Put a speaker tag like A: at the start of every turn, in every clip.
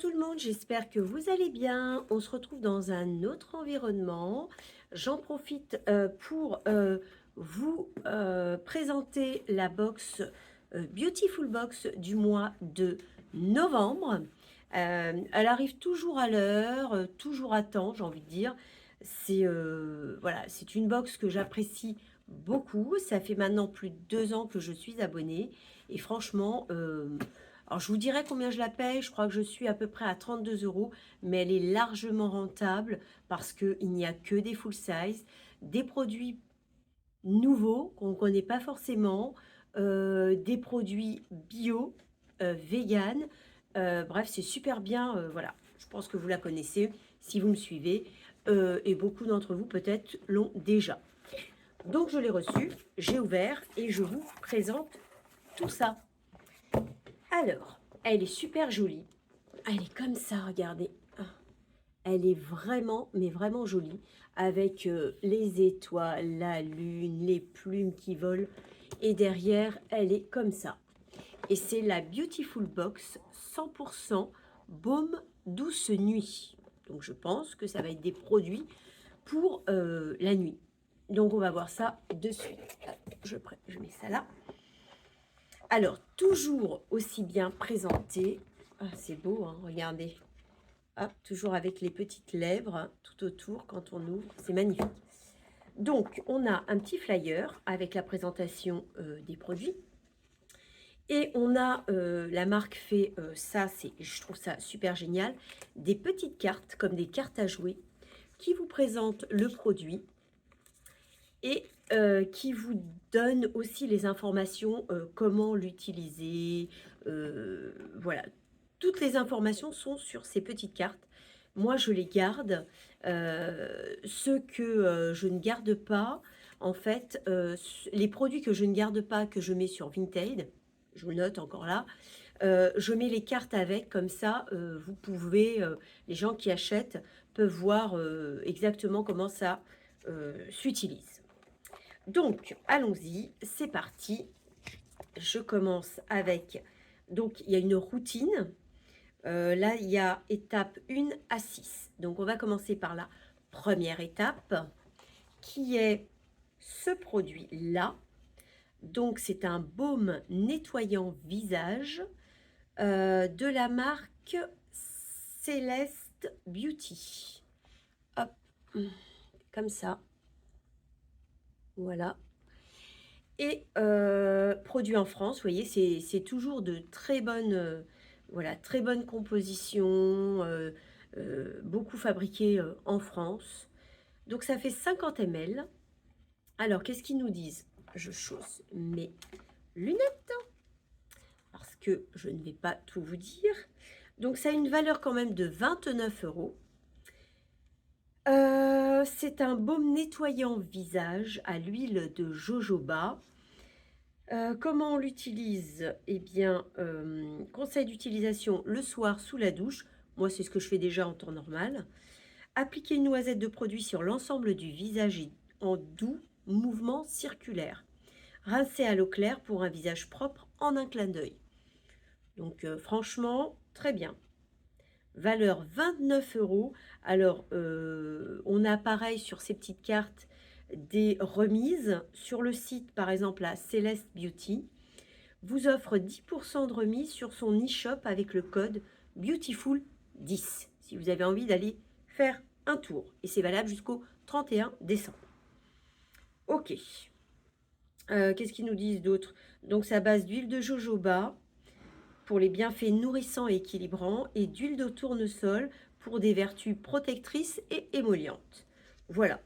A: tout le monde, j'espère que vous allez bien. On se retrouve dans un autre environnement. J'en profite pour vous présenter la box Beautiful Box du mois de novembre. Elle arrive toujours à l'heure, toujours à temps, j'ai envie de dire. C'est voilà, c'est une box que j'apprécie beaucoup. Ça fait maintenant plus de 2 ans que je suis abonnée et franchement, alors je vous dirai combien je la paye. Je crois que je suis à peu près à 32 euros, mais elle est largement rentable parce qu'il n'y a que des full size, des produits nouveaux qu'on ne connaît pas forcément, des produits bio, vegan. Bref, c'est super bien. Voilà, je pense que vous la connaissez si vous me suivez, et beaucoup d'entre vous peut-être l'ont déjà. Donc je l'ai reçue, j'ai ouvert et je vous présente tout ça. Alors, elle est super jolie. Elle est comme ça, regardez. Elle est vraiment, mais vraiment jolie, avec les étoiles, la lune, les plumes qui volent. Et derrière, elle est comme ça. Et c'est la Beautiful Box 100% baume douce nuit. Donc je pense que ça va être des produits pour la nuit. Donc on va voir ça de suite. Je mets ça là. Alors, toujours aussi bien présenté. Ah, c'est beau, hein, regardez. Hop, toujours avec les petites lèvres tout autour quand on ouvre. C'est magnifique. Donc, on a un petit flyer avec la présentation des produits. Et on a, la marque fait ça, je trouve ça super génial, des petites cartes, comme des cartes à jouer, qui vous présentent le produit et qui vous donne aussi les informations, comment l'utiliser. Voilà, toutes les informations sont sur ces petites cartes. Moi, je les garde. Ceux que je ne garde pas, en fait, les produits que je ne garde pas, que je mets sur Vinted, je vous le note encore là, je mets les cartes avec, comme ça, vous pouvez, les gens qui achètent peuvent voir exactement comment ça s'utilise. Donc, allons-y, c'est parti. Je commence avec, donc il y a une routine. Là, il y a étape 1 à 6. Donc, on va commencer par la première étape, qui est ce produit-là. Donc, c'est un baume nettoyant visage de la marque Céleste Beauty. Hop, comme ça. Voilà. Et produit en France, vous voyez, c'est toujours de très bonnes, voilà, très bonne composition, beaucoup fabriqué en France. Donc ça fait 50 ml. Alors, qu'est-ce qu'ils nous disent? Je chausse mes lunettes parce que je ne vais pas tout vous dire. Donc ça a une valeur quand même de 29 euros. C'est un baume nettoyant visage à l'huile de jojoba. Comment on l'utilise? Eh bien, conseil d'utilisation le soir sous la douche. Moi, c'est ce que je fais déjà en temps normal. Appliquer une noisette de produit sur l'ensemble du visage en doux mouvement circulaire. Rincer à l'eau claire pour un visage propre en un clin d'œil. Donc, franchement, très bien. Valeur 29 euros. Alors, on a pareil sur ces petites cartes des remises. Sur le site, par exemple, la Céleste Beauty vous offre 10% de remise sur son e-shop avec le code Beautiful10 si vous avez envie d'aller faire un tour. Et c'est valable jusqu'au 31 décembre. Ok. Qu'est-ce qu'ils nous disent d'autre? Donc, c'est à base d'huile de jojoba pour les bienfaits nourrissants et équilibrants et d'huile de tournesol pour des vertus protectrices et émollientes. Voilà.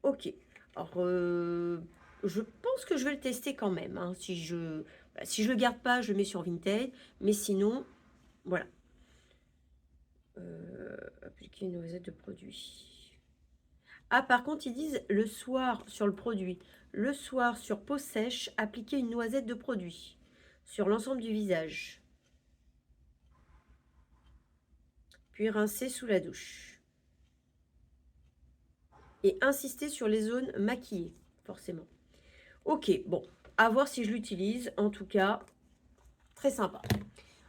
A: Ok. Alors, je pense que je vais le tester quand même. Hein. Si je le garde pas, je le mets sur Vinted. Mais sinon, voilà. Appliquer une noisette de produit. Ah, par contre, ils disent le soir sur le produit. Le soir sur peau sèche, appliquer une noisette de produit sur l'ensemble du visage. Puis rincer sous la douche. Et insister sur les zones maquillées, forcément. Ok, bon, à voir si je l'utilise. En tout cas, très sympa.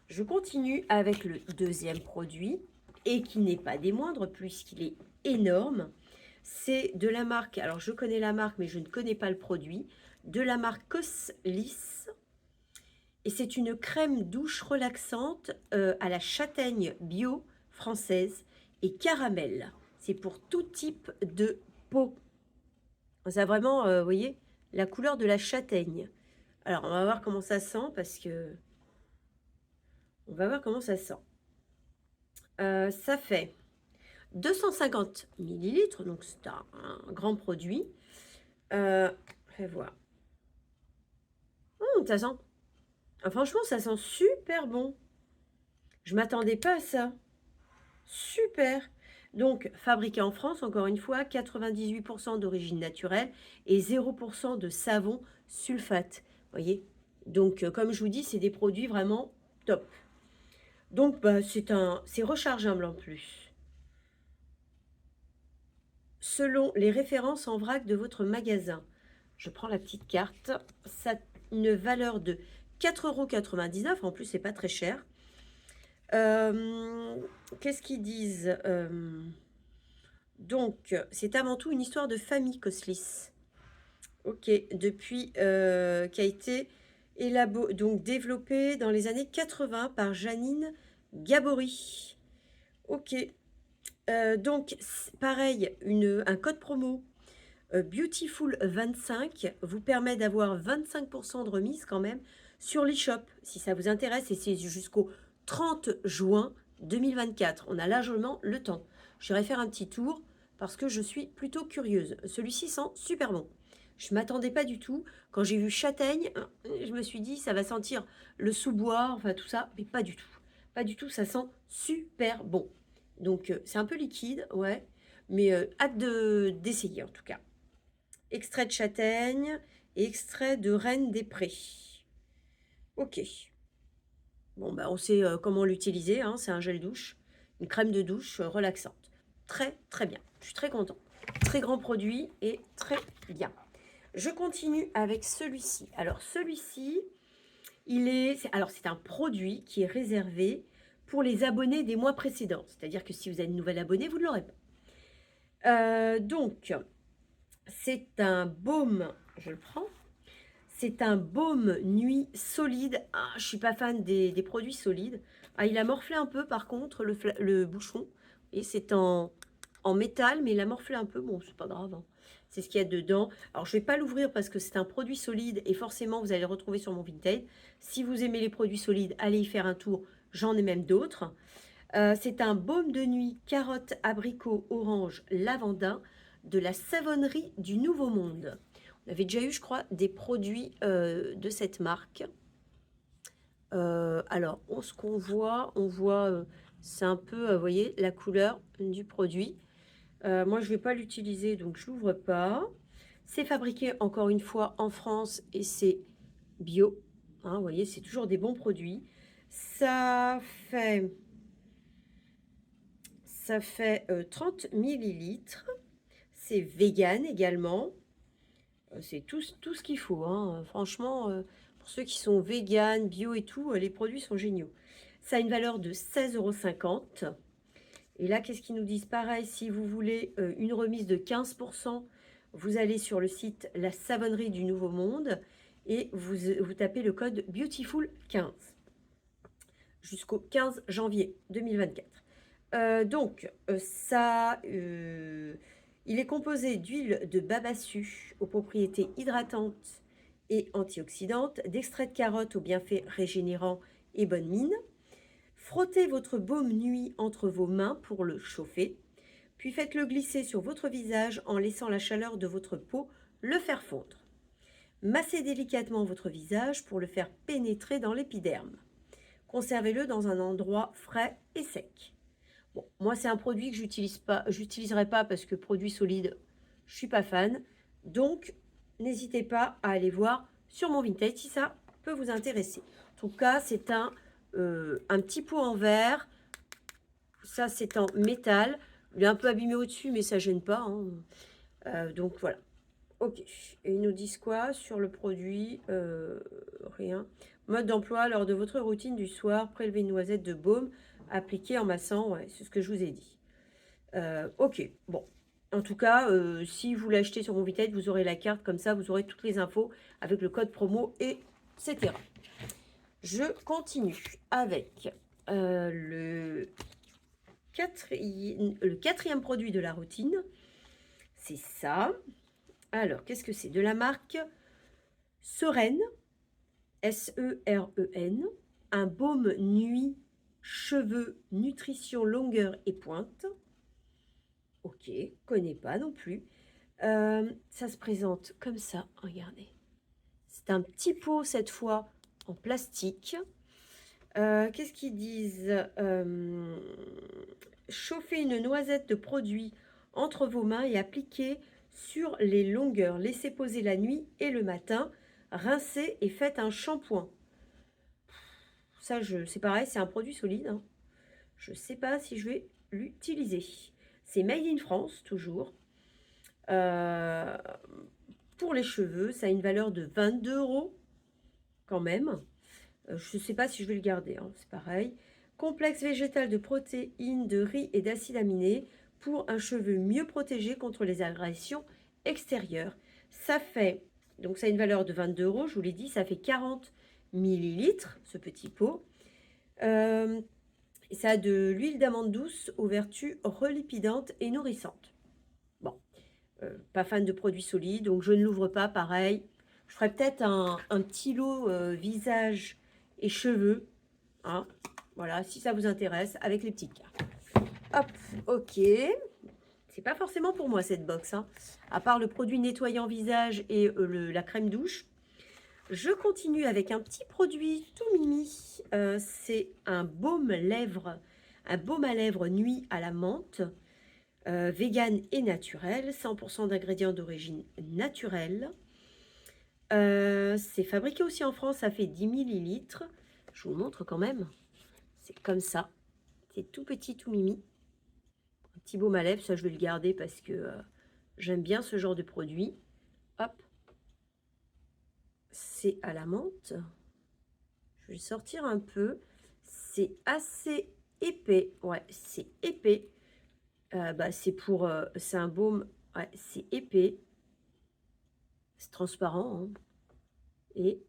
A: Je continue avec le deuxième produit, et qui n'est pas des moindres, puisqu'il est énorme. C'est de la marque, alors je connais la marque, mais je ne connais pas le produit, de la marque Coslis. Et c'est une crème douche relaxante à la châtaigne bio française et caramel. C'est pour tout type de peau. Ça a vraiment, vous voyez, la couleur de la châtaigne. Alors, on va voir comment ça sent parce que... On va voir comment ça sent. Ça fait 250 millilitres, donc c'est un grand produit. Je vais voir. Ça sent... franchement, ça sent super bon. Je m'attendais pas à ça. Super. Donc, fabriqué en France, encore une fois, 98% d'origine naturelle et 0% de savon sulfate. Vous voyez? Donc, comme je vous dis, c'est des produits vraiment top. Donc, bah, c'est rechargeable en plus. Selon les références en vrac de votre magasin. Je prends la petite carte. Ça a une valeur de 4,99 €. En plus, c'est pas très cher. Qu'est-ce qu'ils disent Donc, c'est avant tout une histoire de famille, Coslis. Ok, depuis qui a été donc développé dans les années 80 par Janine Gabory. Ok, donc pareil, un code promo Beautiful25 vous permet d'avoir 25% de remise quand même sur l'e-shop si ça vous intéresse, et c'est jusqu'au 30 juin 2024. On a largement le temps. J'irai faire un petit tour parce que je suis plutôt curieuse. Celui-ci sent super bon. Je ne m'attendais pas du tout. Quand j'ai vu châtaigne, je me suis dit ça va sentir le sous-bois, enfin tout ça, mais pas du tout. Pas du tout, ça sent super bon. Donc c'est un peu liquide, ouais, mais hâte d'essayer en tout cas. Extrait de châtaigne et extrait de reine des prés. Ok. Bon, bah, on sait comment l'utiliser, hein, c'est un gel douche, une crème de douche relaxante. Très, très bien. Je suis très contente. Très grand produit et très bien. Je continue avec celui-ci. Alors, celui-ci, c'est un produit qui est réservé pour les abonnés des mois précédents. C'est-à-dire que si vous êtes nouvel abonné, vous ne l'aurez pas. Donc, c'est un baume, je le prends. C'est un baume nuit solide. Ah, je suis pas fan des produits solides. Ah, il a morflé un peu par contre, le bouchon. Et c'est en métal, mais il a morflé un peu. Bon, c'est pas grave, hein. C'est ce qu'il y a dedans. Alors, je vais pas l'ouvrir parce que c'est un produit solide et forcément, vous allez le retrouver sur mon Vinted. Si vous aimez les produits solides, allez y faire un tour. J'en ai même d'autres. C'est un baume de nuit carotte, abricot, orange, lavandin de la savonnerie du Nouveau Monde. On avait déjà eu, je crois, des produits de cette marque. Alors, ce qu'on voit, c'est un peu, vous voyez, la couleur du produit. Moi, je ne vais pas l'utiliser, donc je l'ouvre pas. C'est fabriqué, encore une fois, en France et c'est bio. Hein, vous voyez, c'est toujours des bons produits. Ça fait 30 millilitres. C'est vegan également. C'est tout ce qu'il faut, hein. Franchement, pour ceux qui sont vegan, bio et tout, les produits sont géniaux. Ça a une valeur de 16,50 €. Et là, qu'est-ce qu'ils nous disent? Pareil, si vous voulez une remise de 15%, vous allez sur le site La Savonnerie du Nouveau Monde et vous tapez le code Beautiful15 jusqu'au 15 janvier 2024. Donc, il est composé d'huile de babassu aux propriétés hydratantes et antioxydantes, d'extrait de carotte aux bienfaits régénérants et bonne mine. Frottez votre baume nuit entre vos mains pour le chauffer, puis faites-le glisser sur votre visage en laissant la chaleur de votre peau le faire fondre. Massez délicatement votre visage pour le faire pénétrer dans l'épiderme. Conservez-le dans un endroit frais et sec. Bon, moi, c'est un produit que j'utiliserai pas parce que produit solide, je suis pas fan. Donc, n'hésitez pas à aller voir sur mon Vinted si ça peut vous intéresser. En tout cas, c'est un petit pot en verre. Ça, c'est en métal. Il est un peu abîmé au-dessus, mais ça gêne pas, hein. Donc, voilà. Ok. Et ils nous disent quoi sur le produit? Rien. Mode d'emploi, lors de votre routine du soir, prélevez une noisette de baume, appliquée en massant. Ouais, c'est ce que je vous ai dit. Ok, bon. En tout cas, si vous l'achetez sur mon Vinted, vous aurez la carte, comme ça, vous aurez toutes les infos avec le code promo, etc. Je continue avec le quatrième produit de la routine. C'est ça. Alors, qu'est-ce que c'est? De la marque Seren, S-E-R-E-N. Un baume nuit, cheveux, nutrition, longueur et pointe. Ok, connais pas non plus. Ça se présente comme ça, regardez. C'est un petit pot cette fois en plastique. Qu'est-ce qu'ils disent? Chauffez une noisette de produit entre vos mains et appliquez sur les longueurs. Laissez poser la nuit et le matin. Rincez et faites un shampoing. Ça, c'est pareil, c'est un produit solide, hein. Je ne sais pas si je vais l'utiliser. C'est Made in France, toujours. Pour les cheveux, ça a une valeur de 22 € quand même. Je ne sais pas si je vais le garder, hein, c'est pareil. Complexe végétal de protéines, de riz et d'acides aminés pour un cheveu mieux protégé contre les agressions extérieures. Ça fait, donc ça a une valeur de 22 €, je vous l'ai dit, ça fait 40 millilitres, ce petit pot. Ça a de l'huile d'amande douce aux vertus relipidantes et nourrissantes. Bon, pas fan de produits solides, donc je ne l'ouvre pas, pareil. Je ferai peut-être un petit lot visage et cheveux, hein. Voilà, si ça vous intéresse, avec les petites cartes. Hop, ok. C'est pas forcément pour moi cette box, hein. À part le produit nettoyant visage et la crème douche. Je continue avec un petit produit tout mimi. C'est un baume à lèvres nuit à la menthe. Vegan et naturel, 100% d'ingrédients d'origine naturelle. C'est fabriqué aussi en France, ça fait 10 millilitres. Je vous montre quand même. C'est comme ça. C'est tout petit, tout mimi. Un petit baume à lèvres, ça je vais le garder parce que j'aime bien ce genre de produit. Hop. C'est à la menthe. Je vais sortir un peu. C'est assez épais. Ouais, c'est épais. C'est un baume. Ouais, c'est épais. C'est transparent, hein. Et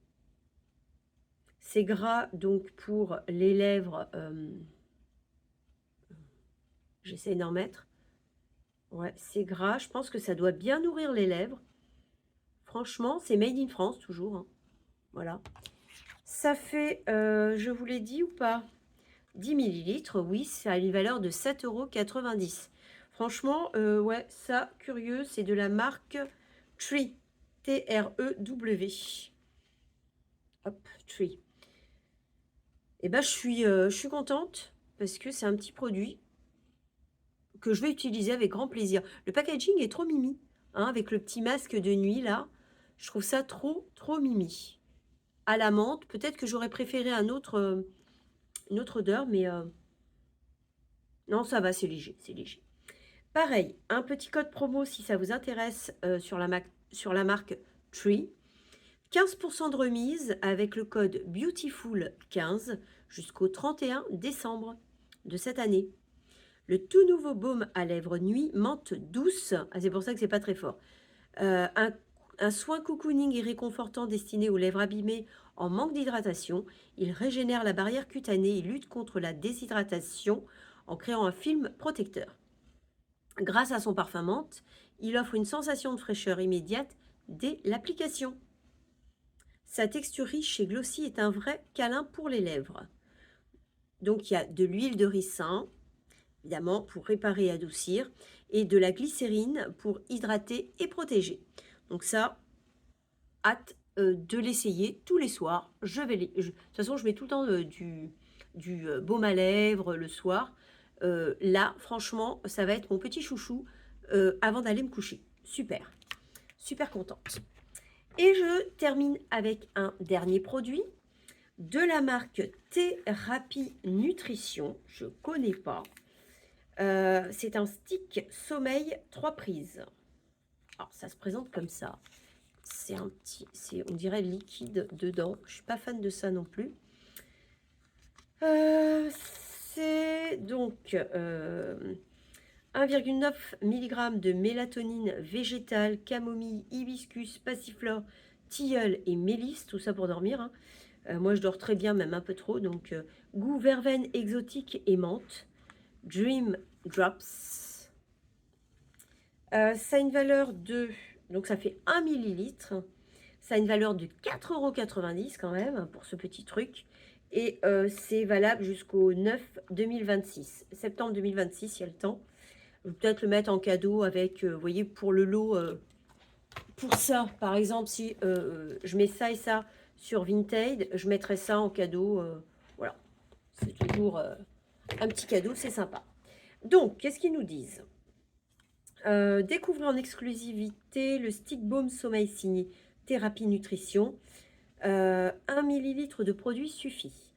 A: c'est gras, donc pour les lèvres, j'essaie d'en mettre. Ouais, c'est gras. Je pense que ça doit bien nourrir les lèvres. Franchement, c'est Made in France, toujours, hein. Voilà. Ça fait, je vous l'ai dit ou pas? 10 millilitres, oui, ça a une valeur de 7,90 €. Franchement, ouais, ça, curieux, c'est de la marque Tree. T-R-E-W. Hop, Tree. Eh ben, je suis contente parce que c'est un petit produit que je vais utiliser avec grand plaisir. Le packaging est trop mimi, hein, avec le petit masque de nuit, là. Je trouve ça trop, trop mimi. À la menthe, peut-être que j'aurais préféré une autre odeur, mais non, ça va, c'est léger, c'est léger. Pareil, un petit code promo si ça vous intéresse sur la marque Tree. 15% de remise avec le code Beautiful15 jusqu'au 31 décembre de cette année. Le tout nouveau baume à lèvres nuit menthe douce, ah, c'est pour ça que c'est pas très fort. Un soin cocooning et réconfortant destiné aux lèvres abîmées en manque d'hydratation. Il régénère la barrière cutanée et lutte contre la déshydratation en créant un film protecteur. Grâce à son parfum menthe, il offre une sensation de fraîcheur immédiate dès l'application. Sa texture riche et glossy est un vrai câlin pour les lèvres. Donc il y a de l'huile de ricin, évidemment pour réparer et adoucir, et de la glycérine pour hydrater et protéger. Donc ça, hâte de l'essayer tous les soirs. De toute façon, je mets tout le temps du baume à lèvres le soir. Là, franchement, ça va être mon petit chouchou avant d'aller me coucher. Super, super contente. Et je termine avec un dernier produit de la marque Thérapie Nutrition. Je ne connais pas. C'est un stick sommeil 3 prises. Alors, ça se présente comme ça. C'est un petit, on dirait liquide dedans. Je suis pas fan de ça non plus. C'est donc 1,9 mg de mélatonine végétale, camomille, hibiscus, passiflore, tilleul et mélisse, tout ça pour dormir. Hein. Moi, je dors très bien, même un peu trop. Donc, goût verveine exotique et menthe. Dream Drops. Ça a une valeur de... Donc, ça fait 1 millilitre. Ça a une valeur de 4,90 € quand même pour ce petit truc. Et c'est valable jusqu'au 9 2026. Septembre 2026, il y a le temps. Je vais peut-être le mettre en cadeau avec, vous voyez, pour le lot, pour ça, par exemple, si je mets ça et ça sur Vinted, je mettrai ça en cadeau. Voilà, c'est toujours un petit cadeau, c'est sympa. Donc, qu'est-ce qu'ils nous disent? Découvrez en exclusivité le Stick Baume Sommeil signé Thérapie Nutrition. 1 millilitre de produit suffit.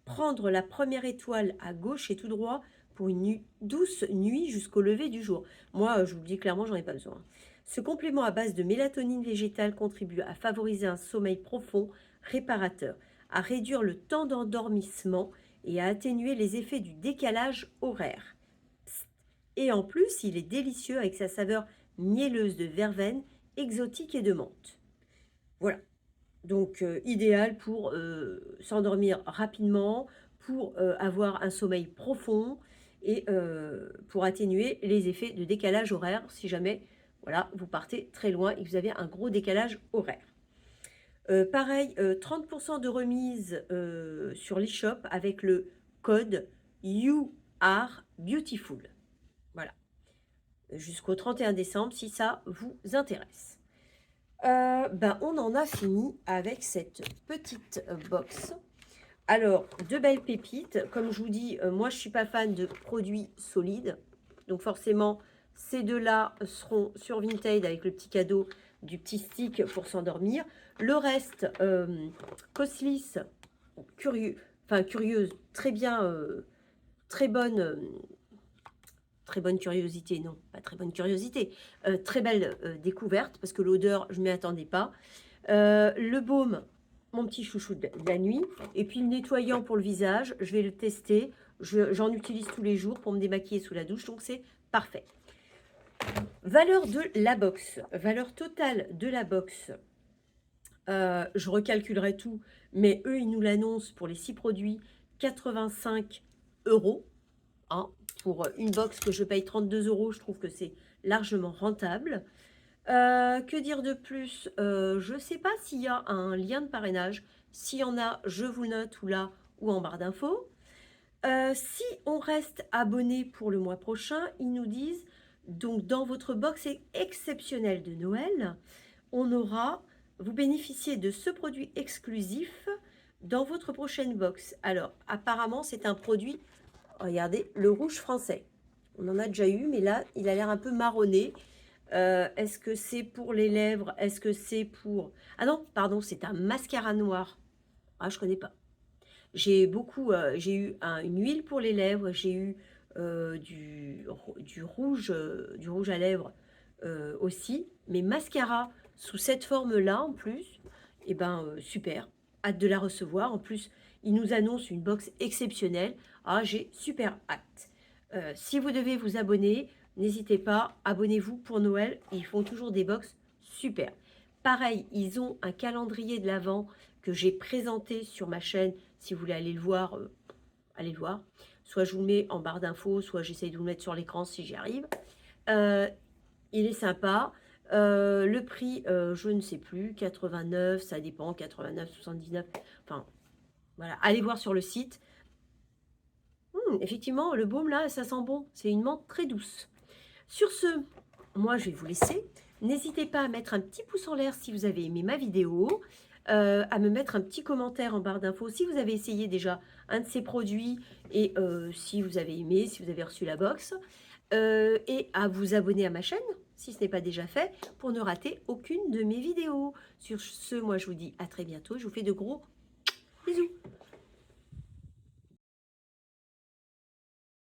A: Prendre la première étoile à gauche et tout droit pour une douce nuit jusqu'au lever du jour. Moi, je vous le dis clairement, j'en ai pas besoin. Ce complément à base de mélatonine végétale contribue à favoriser un sommeil profond, réparateur, à réduire le temps d'endormissement et à atténuer les effets du décalage horaire. Et en plus, il est délicieux avec sa saveur mielleuse de verveine, exotique et de menthe. Voilà. Donc, idéal pour s'endormir rapidement, pour avoir un sommeil profond et pour atténuer les effets de décalage horaire si jamais voilà, vous partez très loin et que vous avez un gros décalage horaire. Pareil, 30% de remise sur l'e-shop avec le code You Are Beautiful. Voilà. Jusqu'au 31 décembre si ça vous intéresse. On en a fini avec cette petite box. Alors, de belles pépites. Comme je vous dis, moi, je ne suis pas fan de produits solides. Donc, forcément, ces deux-là seront sur Vinted avec le petit cadeau du petit stick pour s'endormir. Le reste, Coslis, curieuse, très bien, très bonne... Très bonne curiosité, non, pas très bonne curiosité. Très belle découverte, parce que l'odeur, je ne m'y attendais pas. Le baume, mon petit chouchou de la nuit. Et puis le nettoyant pour le visage, je vais le tester. J'en utilise tous les jours pour me démaquiller sous la douche, donc c'est parfait. Valeur de la box. Valeur totale de la box. Je recalculerai tout, mais eux, ils nous l'annoncent pour les 6 produits, 85 €. Hein, pour une box que je paye 32 €, je trouve que c'est largement rentable. Que dire de plus? Je ne sais pas s'il y a un lien de parrainage. S'il y en a, je vous le note ou là ou en barre d'infos. Si on reste abonné pour le mois prochain, ils nous disent, donc dans votre box exceptionnelle de Noël, vous bénéficiez de ce produit exclusif dans votre prochaine box. Alors, apparemment, c'est un produit... Regardez, le rouge français. On en a déjà eu, mais là, il a l'air un peu marronné. Est-ce que c'est pour les lèvres? Est-ce que c'est pour... Ah non, pardon, c'est un mascara noir. Ah, je connais pas. J'ai eu une huile pour les lèvres. J'ai eu du rouge à lèvres aussi. Mais mascara sous cette forme-là, en plus, eh ben, super. Hâte de la recevoir. En plus, ils nous annoncent une box exceptionnelle. Ah, j'ai super hâte. Si vous devez vous abonner, n'hésitez pas, abonnez-vous pour Noël. Ils font toujours des box super. Pareil, ils ont un calendrier de l'Avent que j'ai présenté sur ma chaîne. Si vous voulez aller le voir, allez le voir. Soit je vous le mets en barre d'infos, soit j'essaye de vous le mettre sur l'écran si j'y arrive. Il est sympa. Le prix, je ne sais plus, 89, ça dépend, 89, 79. Enfin, voilà, allez voir sur le site. Effectivement, le baume là, ça sent bon. C'est une menthe très douce. Sur ce, moi, je vais vous laisser. N'hésitez pas à mettre un petit pouce en l'air si vous avez aimé ma vidéo, à me mettre un petit commentaire en barre d'infos si vous avez essayé déjà un de ces produits et si vous avez aimé, si vous avez reçu la box, et à vous abonner à ma chaîne si ce n'est pas déjà fait pour ne rater aucune de mes vidéos. Sur ce, moi, je vous dis à très bientôt. Je vous fais de gros bisous.